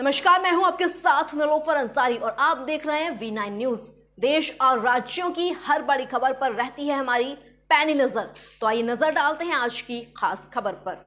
नमस्कार, मैं हूं आपके साथ निलोफर अंसारी और आप देख रहे हैं V9 न्यूज। देश और राज्यों की हर बड़ी खबर पर रहती है हमारी पैनी नजर। तो आइए नजर डालते हैं आज की खास खबर पर।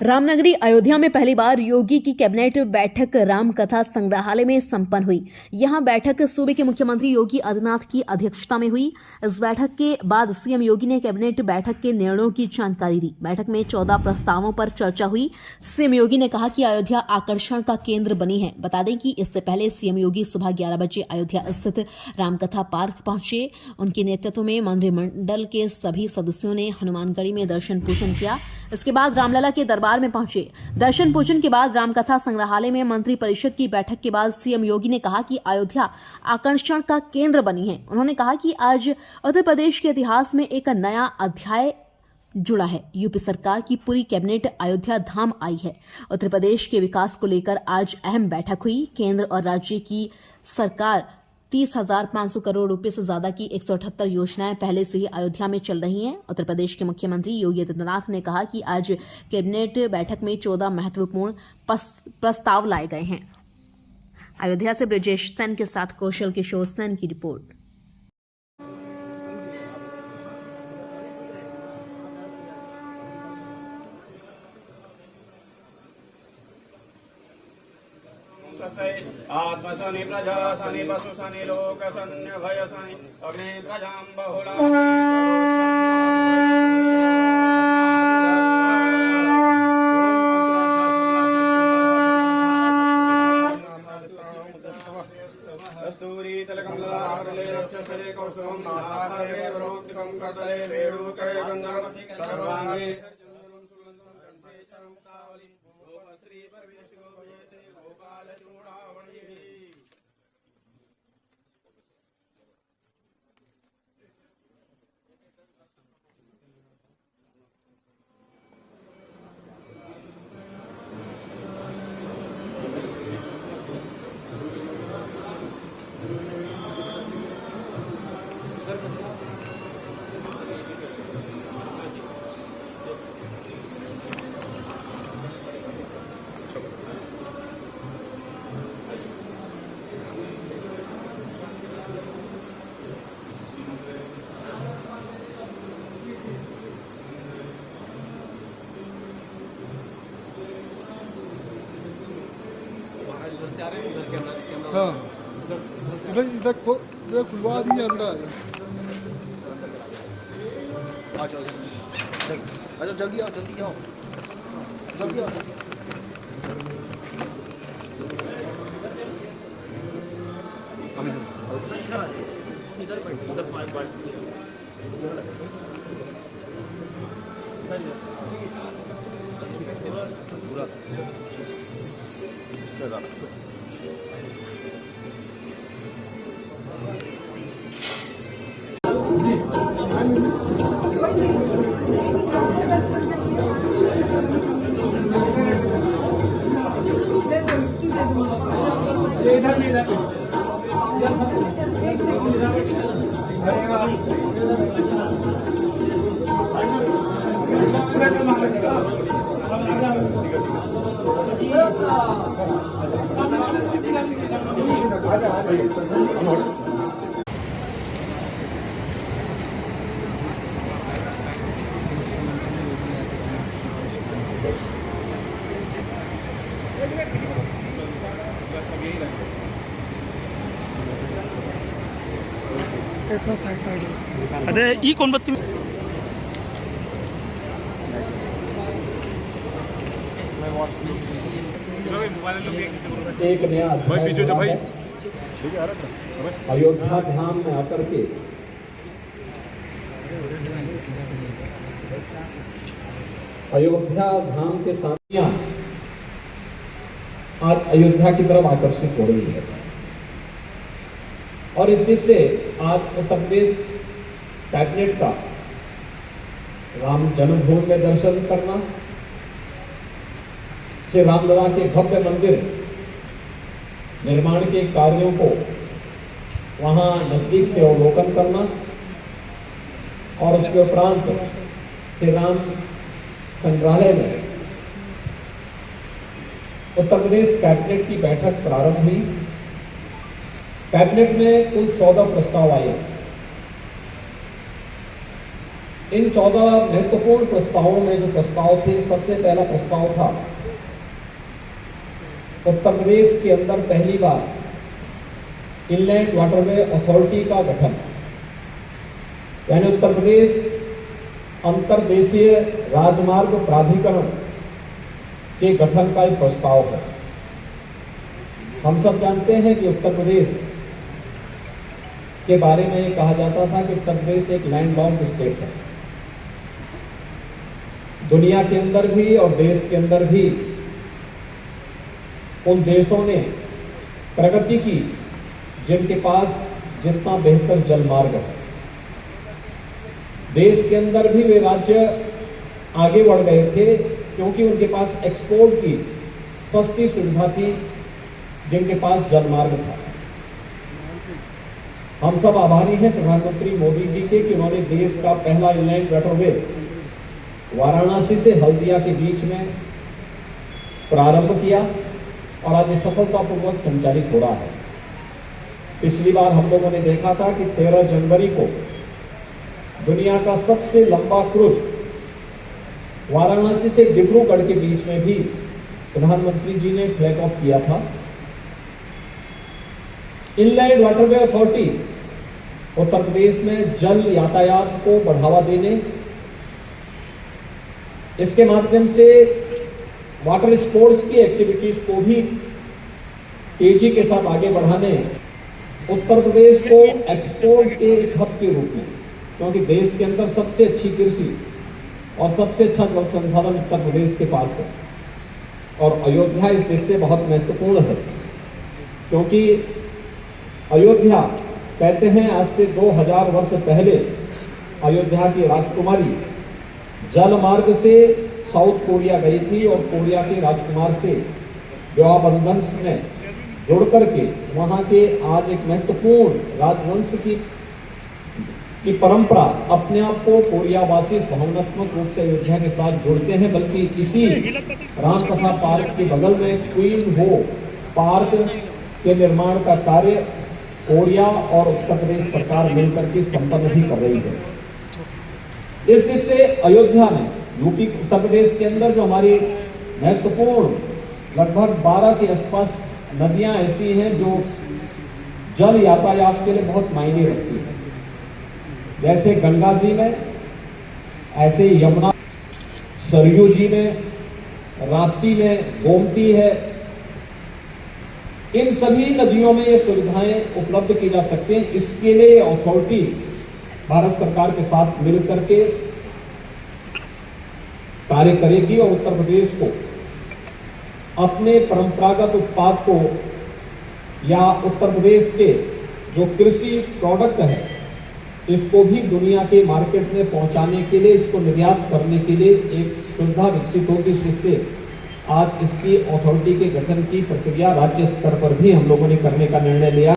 रामनगरी अयोध्या में पहली बार योगी की कैबिनेट बैठक रामकथा संग्रहालय में संपन्न हुई। यहां बैठक सूबे के मुख्यमंत्री योगी आदित्यनाथ की अध्यक्षता में हुई। इस बैठक के बाद सीएम योगी ने कैबिनेट बैठक के निर्णयों की जानकारी दी। बैठक में 14 प्रस्तावों पर चर्चा हुई। सीएम योगी ने कहा कि अयोध्या आकर्षण का केंद्र बनी है। बता दें कि इससे पहले सीएम योगी सुबह 11 बजे अयोध्या स्थित रामकथा पार्क पहुंचे। उनके नेतृत्व में मंत्रिमंडल के सभी सदस्यों ने हनुमानगढ़ी में दर्शन पूजन किया। इसके बाद रामलला के दरबार में पहुंचे। दर्शन पूजन के बाद रामकथा संग्रहालय में मंत्री परिषद की बैठक के बाद सीएम योगी ने कहा कि अयोध्या आकर्षण का केंद्र बनी है। उन्होंने कहा कि आज उत्तर प्रदेश के इतिहास में एक नया अध्याय जुड़ा है। यूपी सरकार की पूरी कैबिनेट अयोध्या धाम आई है। उत्तर प्रदेश के विकास को लेकर आज अहम बैठक हुई। केंद्र और राज्य की सरकार 30,500 करोड़ रुपए से ज्यादा की 178 योजनाएं पहले से ही अयोध्या में चल रही हैं। उत्तर प्रदेश के मुख्यमंत्री योगी आदित्यनाथ ने कहा कि आज कैबिनेट बैठक में 14 महत्वपूर्ण प्रस्ताव लाए गए हैं। अयोध्या से ब्रजेश सेन के साथ कौशल किशोर सेन की रिपोर्ट। आत्मसनि प्रजा सनि पशु सनि लोक सन्य भय सनि अग्नि प्रजां बहुला कस्तूरी तिलकमलाकले रक्षसरे कौस्तुभं नासारे वरोक्तिकं कर्तले वेणुकरे गन्धर्व सर्वांगे हाँ, इधर खुलवा दिए अंदर। अच्छा जल्दी आओ जल्दी आओ जल्दी आओ। अरे ई कौन बत्ती एक नया अध्याय अयोध्या धाम में आकर के अयोध्या धाम के साथ आज अयोध्या की तरफ आकर्षित हो रही है और इस बीच से आज उत्तर प्रदेश कैबिनेट का राम जन्मभूमि में दर्शन करना, श्री रामलला के भव्य मंदिर निर्माण के कार्यों को वहां नजदीक से अवलोकन करना और उसके उपरांत श्री राम संग्रहालय में उत्तर प्रदेश कैबिनेट की बैठक प्रारंभ हुई। कैबिनेट में कुल 14 प्रस्ताव आए। इन 14 महत्वपूर्ण प्रस्तावों में जो प्रस्ताव थे, सबसे पहला प्रस्ताव था उत्तर प्रदेश के अंदर पहली बार इनलैंड वाटरवे अथॉरिटी का गठन, यानी उत्तर प्रदेश अंतर्देशीय राजमार्ग प्राधिकरण के गठन का एक प्रस्ताव है। हम सब जानते हैं कि उत्तर प्रदेश के बारे में ये कहा जाता था कि उत्तर प्रदेश एक लैंडलॉक्ड स्टेट है। दुनिया के अंदर भी और देश के अंदर भी उन देशों ने प्रगति की जिनके पास जितना बेहतर जल मार्ग है। देश के अंदर भी वे राज्य आगे बढ़ गए थे क्योंकि उनके पास एक्सपोर्ट की सस्ती सुविधा थी, जिनके पास जल मार्ग था। हम सब आभारी हैं प्रधानमंत्री मोदी जी के कि उन्होंने देश का पहला इनलैंड वाटरवे वाराणसी से हल्दिया के बीच में प्रारंभ किया और आज ये सफलतापूर्वक संचालित हो रहा है। पिछली बार हम लोगों ने देखा था कि 13 जनवरी को दुनिया का सबसे लंबा क्रूज वाराणसी से डिब्रूगढ़ के बीच में भी प्रधानमंत्री जी ने फ्लैग ऑफ किया था। Inland waterway authority Uttar Pradesh में जल यातायात को बढ़ावा देने, इसके माध्यम से वाटर स्पोर्ट्स की एक्टिविटीज को भी तेजी के साथ आगे बढ़ाने, उत्तर प्रदेश को एक्सपोर्ट के हब के रूप में, क्योंकि देश के अंदर सबसे अच्छी कृषि और सबसे अच्छा जल संसाधन उत्तर प्रदेश के पास है और अयोध्या इस देश से बहुत महत्वपूर्ण है, क्योंकि अयोध्या कहते हैं आज से 2000 वर्ष पहले अयोध्या की राजकुमारी जल मार्ग से साउथ कोरिया गई थी और कोरिया के राजकुमार से विवाह बंधन में जुड़ करके वहां के आज एक महत्वपूर्ण राजवंश की परंपरा अपने आप को कोरियावासी भावनात्मक रूप से अयोध्या के साथ जुड़ते हैं। बल्कि इसी रामकथा पार्क के बगल में क्वीन हो पार्क के निर्माण का कार्य कोरिया और उत्तर प्रदेश सरकार मिलकर के संपन्न भी कर रही है। इस देश से अयोध्या में यूपी उत्तर प्रदेश के अंदर जो हमारी महत्वपूर्ण लगभग 12 के आसपास नदियां ऐसी हैं जो जल यातायात के लिए बहुत मायने रखती हैं, जैसे गंगा जी में, ऐसे यमुना, सरयू जी में, राप्ती में, गोमती है। इन सभी नदियों में ये सुविधाएं उपलब्ध की जा सकती हैं। इसके लिए अथॉरिटी भारत सरकार के साथ मिलकर के कार्य करेगी और उत्तर प्रदेश को अपने परंपरागत उत्पाद को या उत्तर प्रदेश के जो कृषि प्रोडक्ट है इसको भी दुनिया के मार्केट में पहुंचाने के लिए, इसको निर्यात करने के लिए एक सुविधा विकसित होगी, जिससे आज इसकी अथॉरिटी के गठन की प्रक्रिया राज्य स्तर पर भी हम लोगों ने करने का निर्णय लिया।